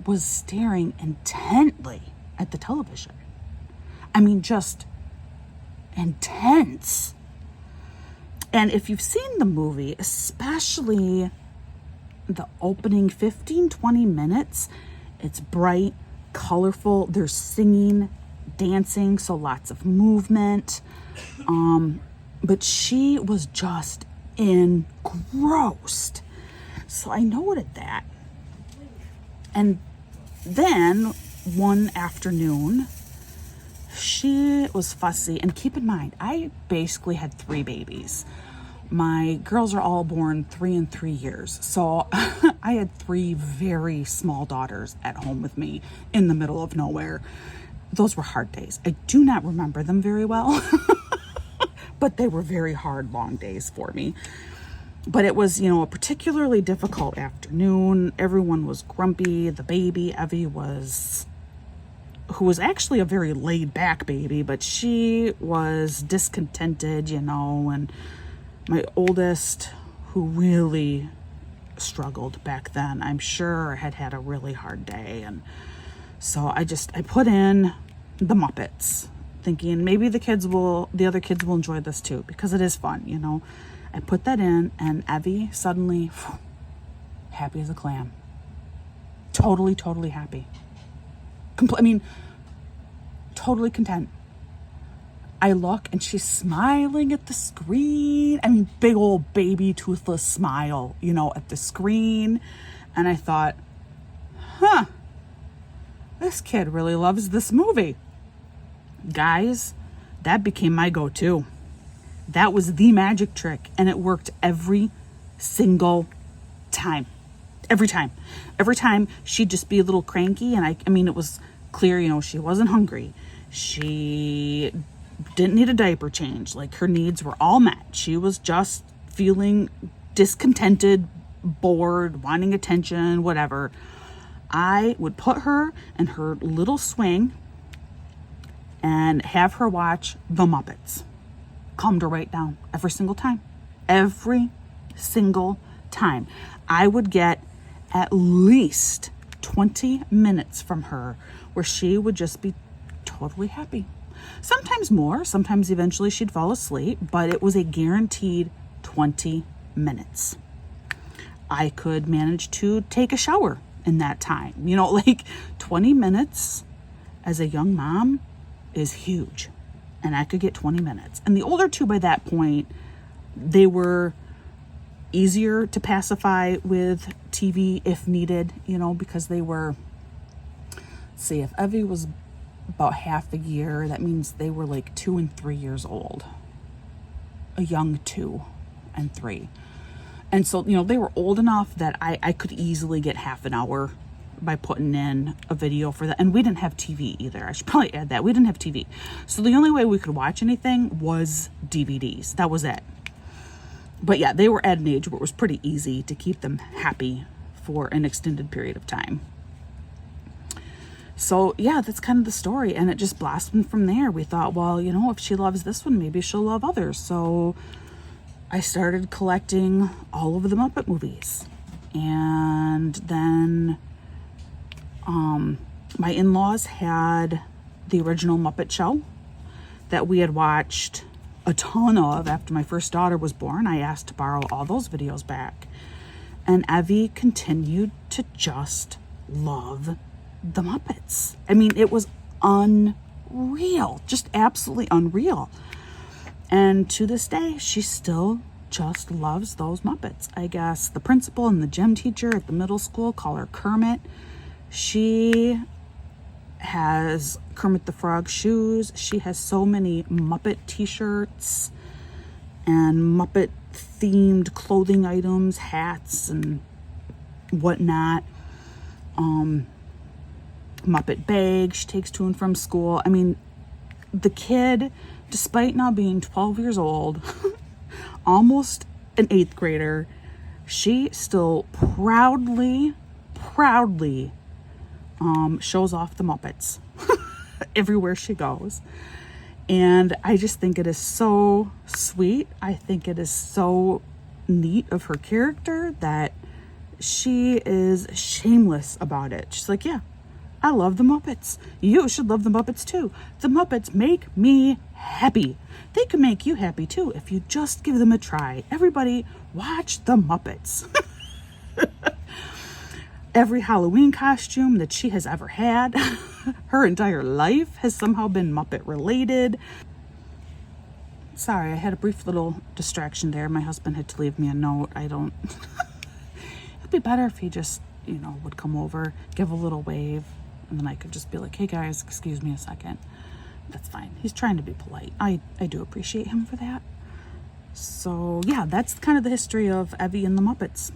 was staring intently at the television. I mean, just intense. And if you've seen the movie, especially the opening 15-20 minutes, it's bright, colorful, there's singing, dancing, so lots of movement. But she was just engrossed. So I noted that. And then one afternoon, she was fussy. And keep in mind, I basically had 3 babies. My girls are all born 3 and 3 years. So I had 3 very small daughters at home with me in the middle of nowhere. Those were hard days. I do not remember them very well, but they were very hard, long days for me. But it was, a particularly difficult afternoon. Everyone was grumpy. The baby, Evie, who was actually a very laid back baby, but she was discontented, and my oldest, who really struggled back then, I'm sure had a really hard day. And so I put in the Muppets, thinking maybe the other kids will enjoy this too, because it is fun, I put that in, and Evie suddenly, happy as a clam. Totally happy. Totally content. I look, and she's smiling at the screen. Big old baby toothless smile, at the screen. And I thought, this kid really loves this movie. Guys, that became my go-to. That was the magic trick, and it worked every single time. Every time she'd just be a little cranky, and it was clear, she wasn't hungry. She didn't need a diaper change. Like, her needs were all met. She was just feeling discontented, bored, wanting attention, whatever. I would put her in her little swing and have her watch the Muppets. Calmed her right down every single time. Every single time. I would get at least 20 minutes from her where she would just be totally happy. Sometimes more, sometimes eventually she'd fall asleep, but it was a guaranteed 20 minutes. I could manage to take a shower in that time. 20 minutes as a young mom is huge. And I could get 20 minutes. And the older 2 by that point, they were easier to pacify with TV if needed, because they were, if Evie was about half a year, that means they were like 2 and 3 years old. A young 2 and 3. And so, they were old enough that I could easily get half an hour by putting in a video for that. And we didn't have TV either. I should probably add that. We didn't have TV. So the only way we could watch anything was DVDs. That was it. But yeah, they were at an age where it was pretty easy to keep them happy for an extended period of time. So yeah, that's kind of the story. And it just blossomed from there. We thought, well, if she loves this one, maybe she'll love others. So I started collecting all of the Muppet movies. And then my in-laws had the original Muppet Show that we had watched a ton of after my first daughter was born. I asked to borrow all those videos back. And Evie continued to just love the Muppets. I mean, it was unreal, just absolutely unreal. And to this day, she still just loves those Muppets. I guess the principal and the gym teacher at the middle school call her Kermit. She has Kermit the Frog shoes. She has so many Muppet t-shirts and Muppet themed clothing items, hats and whatnot. Muppet bag she takes to and from school. I mean, the kid, despite now being 12 years old, almost an 8th grader, she still proudly shows off the Muppets everywhere she goes. And I just think it is so sweet. I think it is so neat of her character that she is shameless about it. She's like, yeah, I love the Muppets. You should love the Muppets too. The Muppets make me happy. They can make you happy too if you just give them a try. Everybody, watch the Muppets. Every Halloween costume that she has ever had, her entire life, has somehow been Muppet related. Sorry, I had a brief little distraction there. My husband had to leave me a note. It'd be better if he just, would come over, give a little wave, and then I could just be like, hey guys, excuse me a second. That's fine. He's trying to be polite. I do appreciate him for that. So yeah, that's kind of the history of Evie and the Muppets.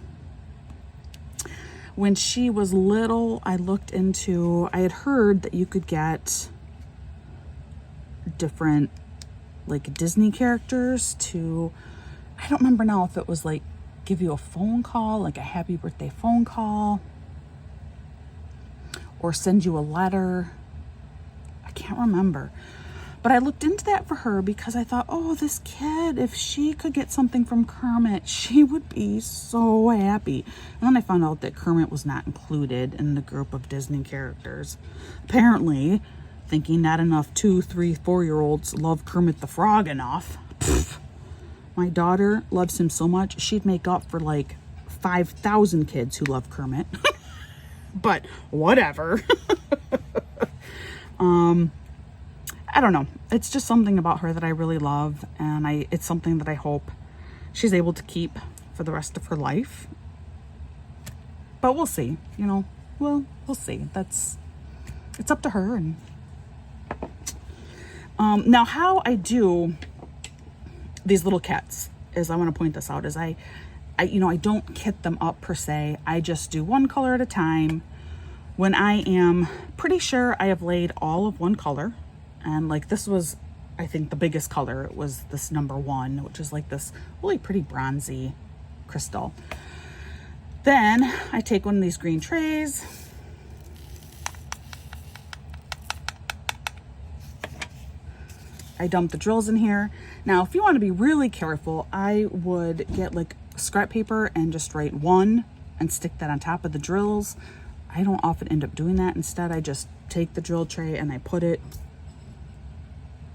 When she was little, I had heard that you could get different like Disney characters to, I don't remember now if it was like give you a phone call, like a happy birthday phone call, or send you a letter. I can't remember. But I looked into that for her because I thought, oh, this kid, if she could get something from Kermit, she would be so happy. And then I found out that Kermit was not included in the group of Disney characters. Apparently, thinking not enough 2, 3, 4-year-olds love Kermit the Frog enough. Pfft. My daughter loves him so much, she'd make up for like 5,000 kids who love Kermit. But whatever. I don't know. It's just something about her that I really love, and it's something that I hope she's able to keep for the rest of her life. But we'll see, we'll see. It's up to her. And now how I do these little kits is, I want to point this out, is I don't kit them up per se. I just do one color at a time. When I am pretty sure I have laid all of one color, and like this was, I think, the biggest color. It was this number 1, which is like this really pretty bronzy crystal. Then I take one of these green trays, I dump the drills in here. Now, if you want to be really careful, I would get like scrap paper and just write 1 and stick that on top of the drills. I don't often end up doing that. Instead, I just take the drill tray and I put it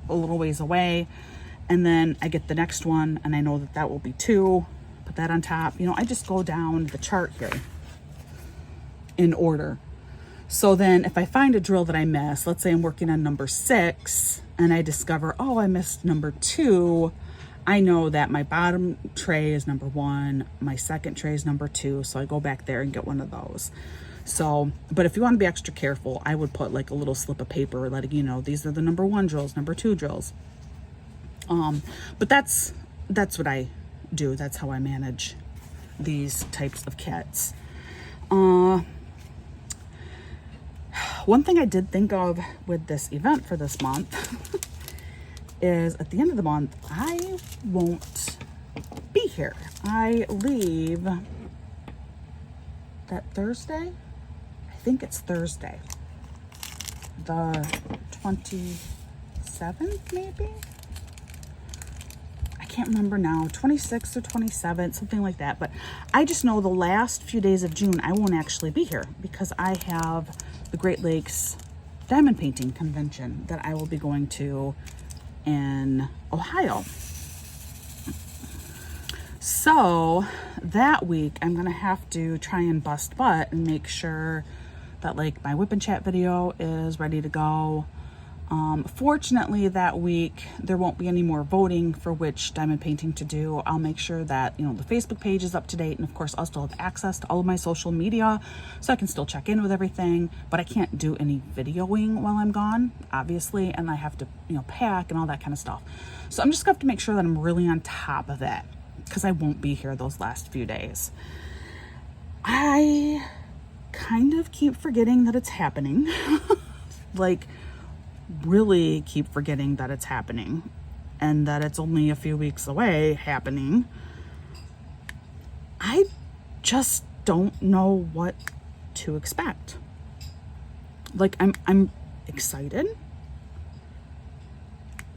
a little ways away, and then I get the next one and I know that that will be 2, put that on top. I just go down the chart here in order. So then if I find a drill that I miss, let's say I'm working on number 6 and I discover, oh, I missed number 2, I know that my bottom tray is number 1, my second tray is number 2, so I go back there and get one of those. So, but if you want to be extra careful, I would put like a little slip of paper letting you know these are the number 1 drills, number 2 drills. But that's what I do. That's how I manage these types of kits. One thing I did think of with this event for this month is at the end of the month, I won't be here. I leave that Thursday. I think it's Thursday, the 27th, maybe? I can't remember now, 26th or 27th, something like that. But I just know the last few days of June, I won't actually be here because I have the Great Lakes Diamond Painting Convention that I will be going to in Ohio. So that week I'm gonna have to try and bust butt and make sure that like my WIP Chat video is ready to go. Fortunately that week there won't be any more voting for which diamond painting to do. I'll make sure that, you know, the Facebook page is up to date, and of course I'll still have access to all of my social media so I can still check in with everything, but I can't do any videoing while I'm gone, obviously, and I have to, you know, pack and all that kind of stuff. So I'm just gonna have to make sure that I'm really on top of it because I won't be here those last few days. I kind of keep forgetting that it's happening. Like, really keep forgetting that it's happening and that it's only a few weeks away happening. I just don't know what to expect. Like, I'm excited.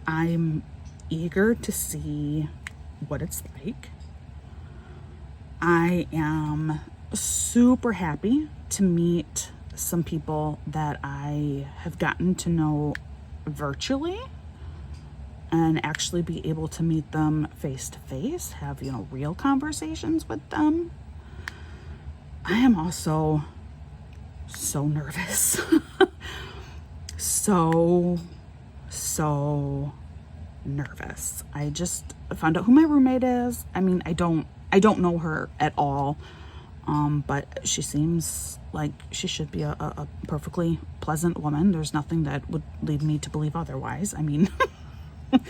I'm eager to see what it's like. I am super happy to meet some people that I have gotten to know virtually and actually be able to meet them face to face, have, you know, real conversations with them. I am also so nervous. so nervous. I just found out who my roommate is. I mean, I don't know her at all. But she seems like she should be a perfectly pleasant woman. There's nothing that would lead me to believe otherwise. I mean, but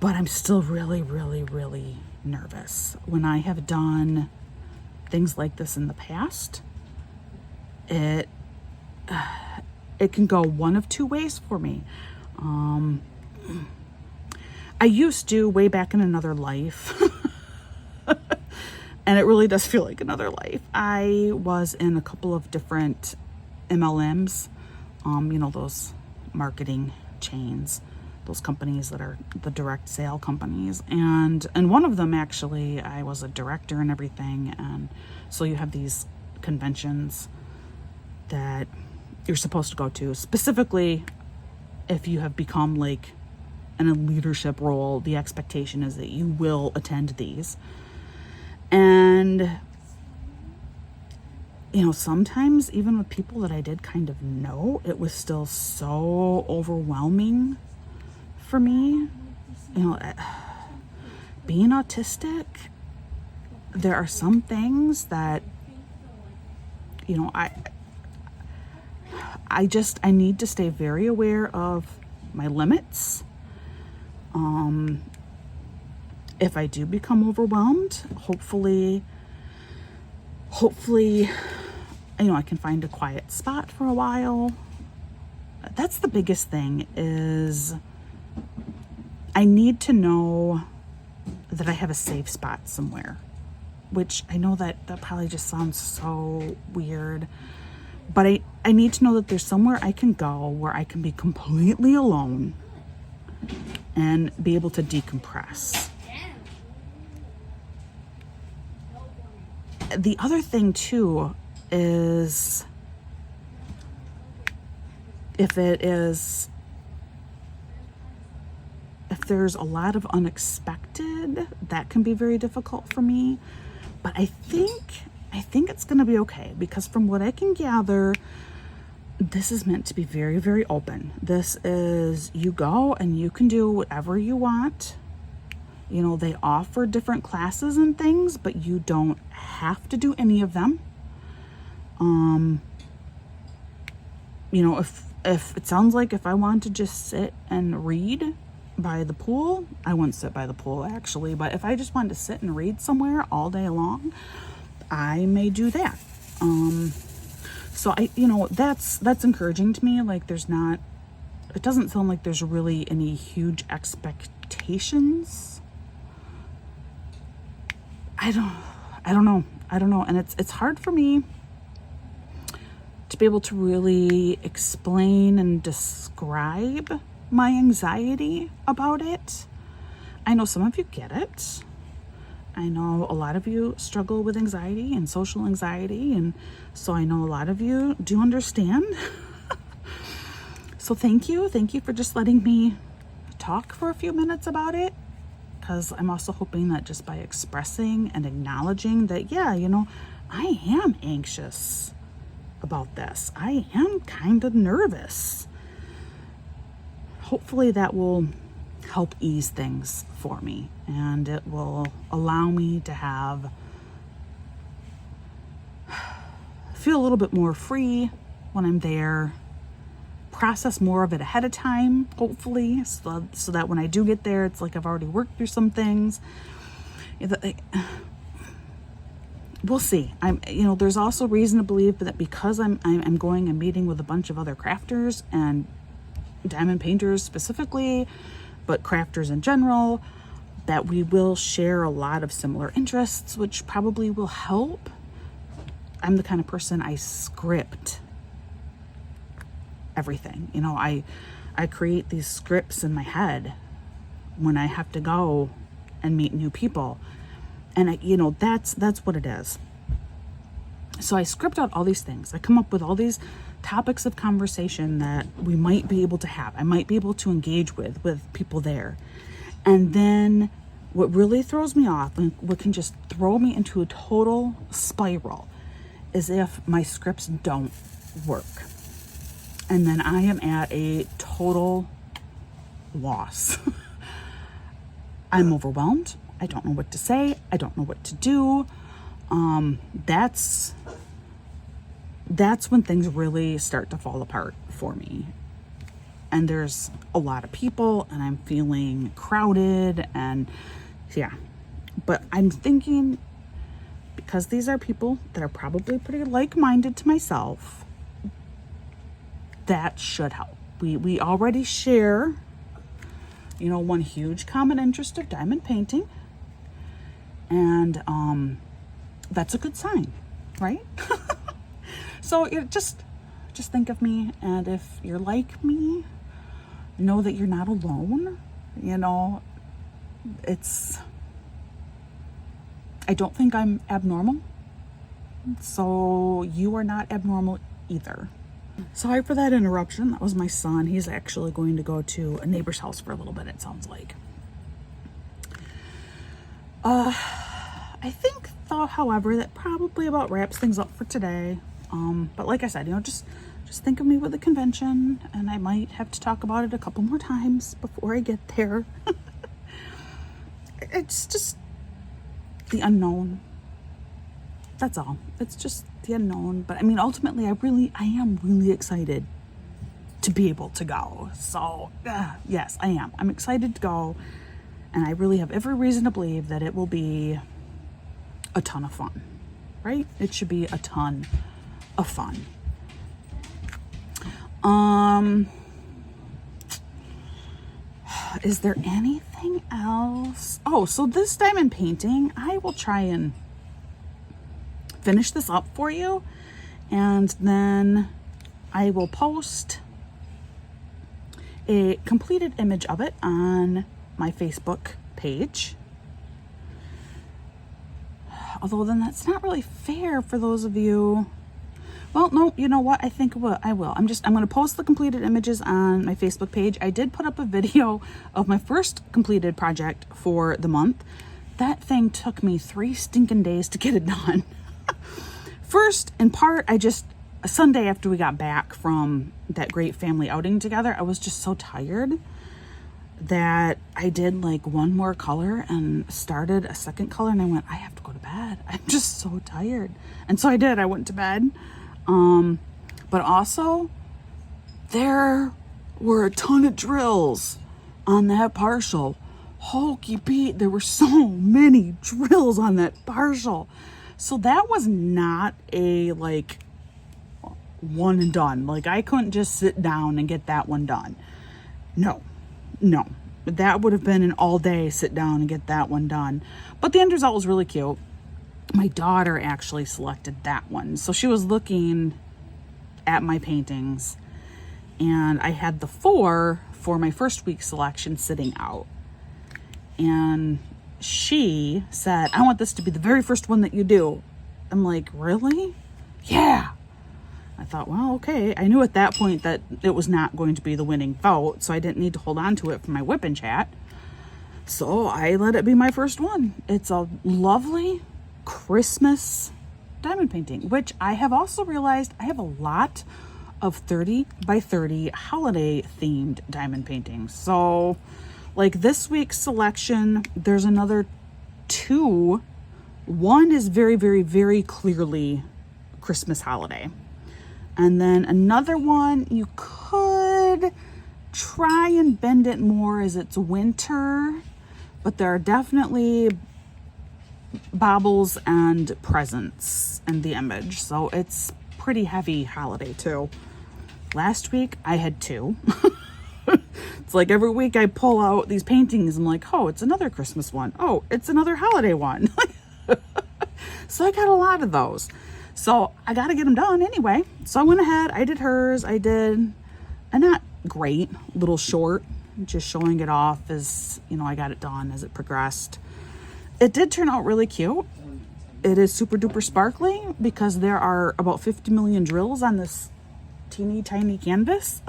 I'm still really, really, really nervous. When I have done things like this in the past, it can go one of two ways for me. I used to way back in another life. And it really does feel like another life. I was in a couple of different MLMs, you know, those marketing chains, those companies that are the direct sale companies. And one of them, actually, I was a director and everything. And so you have these conventions that you're supposed to go to. Specifically, if you have become like in a leadership role, the expectation is that you will attend these. And, you know, sometimes even with people that I did kind of know, it was still so overwhelming for me. You know, being autistic, there are some things that, you know, I need to stay very aware of my limits. If I do become overwhelmed, hopefully, you know, I can find a quiet spot for a while. That's the biggest thing, is I need to know that I have a safe spot somewhere, which I know that probably just sounds so weird, but I need to know that there's somewhere I can go where I can be completely alone and be able to decompress. The other thing too is if there's a lot of unexpected, that can be very difficult for me. But I think it's going to be okay, because from what I can gather, this is meant to be very, very open. This is, you go and you can do whatever you want. You know, they offer different classes and things, but you don't have to do any of them. You know, if it sounds like if I want to just sit and read by the pool, I wouldn't sit by the pool actually, but if I just wanted to sit and read somewhere all day long, I may do that. So you know, that's encouraging to me. Like, it doesn't sound like there's really any huge expectations. I don't know. And it's hard for me to be able to really explain and describe my anxiety about it. I know some of you get it. I know a lot of you struggle with anxiety and social anxiety, and so I know a lot of you do understand. So thank you for just letting me talk for a few minutes about it, because I'm also hoping that just by expressing and acknowledging that, yeah, you know, I am anxious about this. I am kind of nervous. Hopefully that will help ease things for me, and it will allow me to feel a little bit more free when I'm there, process more of it ahead of time, hopefully, so that when I do get there, it's like I've already worked through some things. We'll see. There's also reason to believe that because I'm going and meeting with a bunch of other crafters and diamond painters specifically, but crafters in general, that we will share a lot of similar interests, which probably will help. I'm the kind of person, I script everything. I create these scripts in my head when I have to go and meet new people. And that's what it is. So I script out all these things. I come up with all these topics of conversation that we might be able to have. I might be able to engage with people there. And then what really throws me off and what can just throw me into a total spiral is if my scripts don't work. And then I am at a total loss. I'm overwhelmed. I don't know what to say. I don't know what to do. That's when things really start to fall apart for me. And there's a lot of people and I'm feeling crowded, and yeah. But I'm thinking, because these are people that are probably pretty like-minded to myself, that should help. We already share, one huge common interest of diamond painting. And that's a good sign, right? So just think of me, and if you're like me, know that you're not alone. I don't think I'm abnormal, so you are not abnormal either. Sorry for that interruption. That was my son. He's actually going to go to a neighbor's house for a little bit, it sounds like. I think, though, however, that probably about wraps things up for today. But like I said, just think of me with the convention, and I might have to talk about it a couple more times before I get there. It's just the unknown. That's all. It's just the unknown. But ultimately, I am really excited to be able to go. So yes, I am. I'm excited to go. And I really have every reason to believe that it will be a ton of fun, right? It should be a ton of fun. Is there anything else? Oh, so this diamond painting, I will try and finish this up for you, and then I will post a completed image of it on my Facebook page. Although then that's not really fair for those of you. Well, no, you know what? I think I will. I'm going to post the completed images on my Facebook page. I did put up a video of my first completed project for the month. That thing took me 3 stinking days to get it done. First, in part, a Sunday after we got back from that great family outing together, I was just so tired that I did like one more color and started a second color, and I went, I have to go to bed. I'm just so tired. And so I did. I went to bed. But also, there were a ton of drills on that partial. Hokey Pete, there were so many drills on that partial. So that was not a one and done. I couldn't just sit down and get that one done. No. That would have been an all day sit down and get that one done. But the end result was really cute. My daughter actually selected that one. So she was looking at my paintings, and I had the 4 for my first week selection sitting out. And she said, I want this to be the very first one that you do. I'm like, really? Yeah. I thought, well, okay. I knew at that point that it was not going to be the winning vote, so I didn't need to hold on to it for my WIP Chat. So I let it be my first one. It's a lovely Christmas diamond painting, which I have also realized I have a lot of 30 by 30 holiday themed diamond paintings. So like this week's selection, there's another 2. One is very, very, very clearly Christmas holiday. And then another one, you could try and bend it more as it's winter, but there are definitely baubles and presents in the image. So it's pretty heavy holiday too. Last week I had 2. It's like every week I pull out these paintings. I'm like, oh, it's another Christmas one. Oh, it's another holiday one. So I got a lot of those. So I got to get them done anyway. So I went ahead, I did hers. I did a not great little short, just showing it off as, you know, I got it done as it progressed. It did turn out really cute. It is super duper sparkly because there are about 50 million drills on this teeny tiny canvas.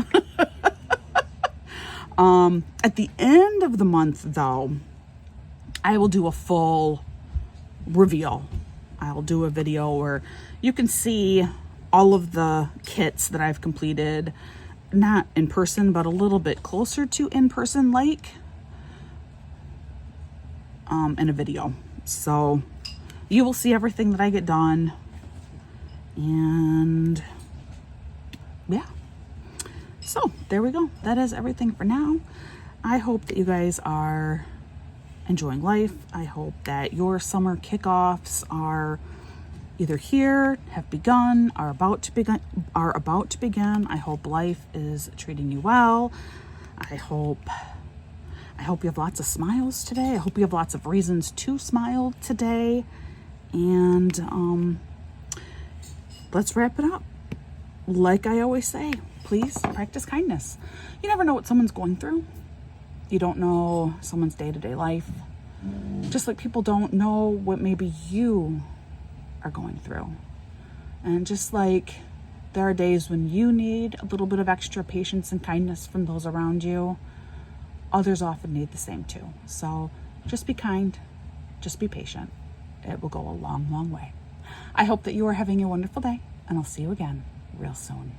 At the end of the month though, I will do a full reveal. I'll do a video where you can see all of the kits that I've completed, not in person, but a little bit closer to in person like, in a video. So you will see everything that I get done. And yeah. So there we go. That is everything for now. I hope that you guys are enjoying life. I hope that your summer kickoffs are either here, have begun, are about to begin. I hope life is treating you well. I hope you have lots of smiles today. I hope you have lots of reasons to smile today. And let's wrap it up. Like I always say, please practice kindness. You never know what someone's going through. You don't know someone's day-to-day life. Just like people don't know what maybe you are going through. And just like there are days when you need a little bit of extra patience and kindness from those around you, others often need the same too. So just be kind, just be patient. It will go a long, long way. I hope that you are having a wonderful day, and I'll see you again real soon.